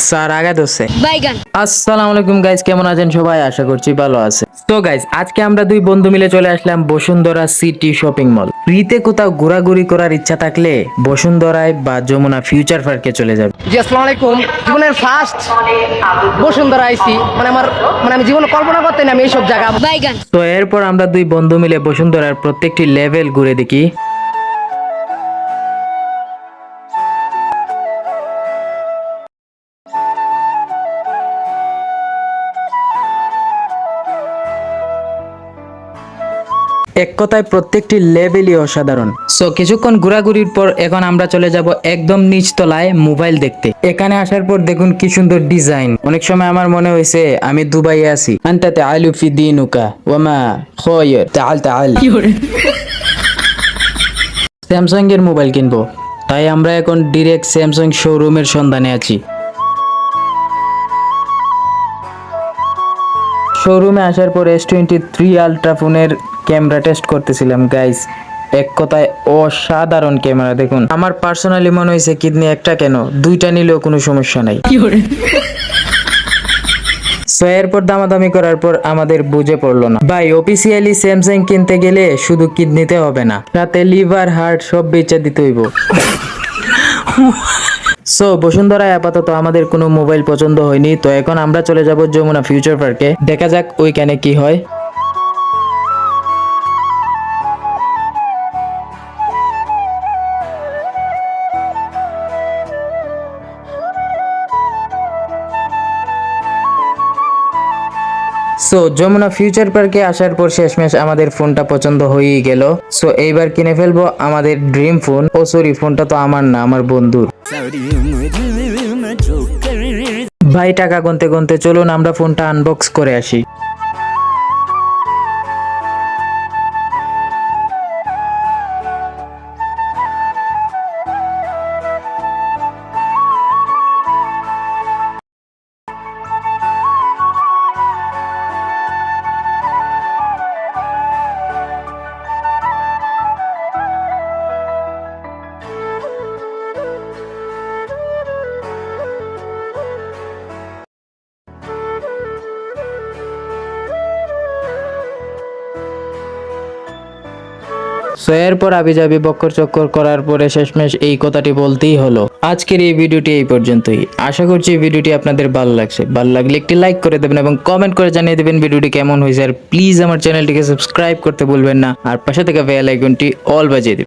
Sir আগে দোষে বাইগান। আসসালামু আলাইকুম গাইজ, কেমন আছেন সবাই? আশা করছি ভালো আছে। তো গাইজ, আজকে আমরা দুই বন্ধু মিলে চলে আসলাম বসুন্ধরা সিটি শপিং মল। ফ্রিতে কোথাও ঘোরাঘুরি করার ইচ্ছা থাকলে বসুন্ধরায় বা যমুনা ফিউচার পার্কে চলে যাবে। জি আসসালামু আলাইকুম। জীবনের ফার্স্ট বসুন্ধরা আইসি, আমি জীবনে কল্পনা করতে না আমি এইসব জায়গা। বাইগান। তো এরপর আমরা দুই বন্ধু মিলে বসুন্ধরার প্রত্যেকটি লেভেল ঘুরে দেখি। এক কথায় প্রত্যেকটি লেভেলই অসাধারণ। সো কিছুক্ষণ ঘোরাঘুরির পর এখন আমরা চলে যাব একদম নিচতলায় মোবাইল দেখতে। এখানে আসার পর দেখুন কি সুন্দর ডিজাইন। অনেক সময় আমার মনে হয়েছে আমি দুবাইয়ে আছি। আনতা তাআলু ফি দীনুকা ওয়া মা খায়র তাআল তাআল। স্যামসাং এর মোবাইল কিনবো, তাই আমরা এখন ডিরেক্ট স্যামসাং শোরুমের সন্ধানে আছি। শোরুমে আসার পর S23 আলট্রা ফোনের ক্যামেরা টেস্ট করতেছিলাম গাইস। এক কথায় অসাধারণ ক্যামেরা। দেখুন, আমার পার্সোনালি মনে হয়েছে কিডনি একটা কেন দুইটা নিলেও কোনো সমস্যা নাই। সো এরপর দামাদামি করার পর আমাদের বুঝে পড়লো না ভাই, অফিসিয়ালি স্যামসাং কিনতে গেলে শুধু কিডনিতে হবে না, সাথে লিভার হার্ট সব বেচে দিতে হইব। সো বসুন্ধরায় আপাতত আমাদের কোনো মোবাইল পছন্দ হয়নি। তো এখন আমরা চলে যাব যমুনা ফিউচার পার্কে, দেখা যাক ওইখানে কি হয়। সো যমুনা ফিউচার পার্কে আসার পর শেষমেশ আমাদের ফোনটা পছন্দ হয়েই গেল। সো এইবার কিনে ফেলবো আমাদের ড্রিম ফোন। ও সরি, ফোনটা তো আমার না, আমার বন্ধুর। ভাই টাকা গুনতে গুনতে চলুন আমরা ফোনটা আনবক্স করে আসি। সো এরপর আবিজাবি বক্কর চক্কর করার পরে শেষমেশ এই কথাটি বলতেই হলো। আজকের এই ভিডিওটি এই পর্যন্তই। আশা করছি ভিডিওটি আপনাদের ভালো লাগছে। ভালো লাগলে একটি লাইক করে দেবেন এবং কমেন্ট করে জানিয়ে দেবেন ভিডিওটি কেমন হয়েছে। আর প্লিজ আমার চ্যানেলটিকে সাবস্ক্রাইব করতে ভুলবেন না, আর পাশে থেকে বেল আইকনটি অল বাজিয়ে দেবেন।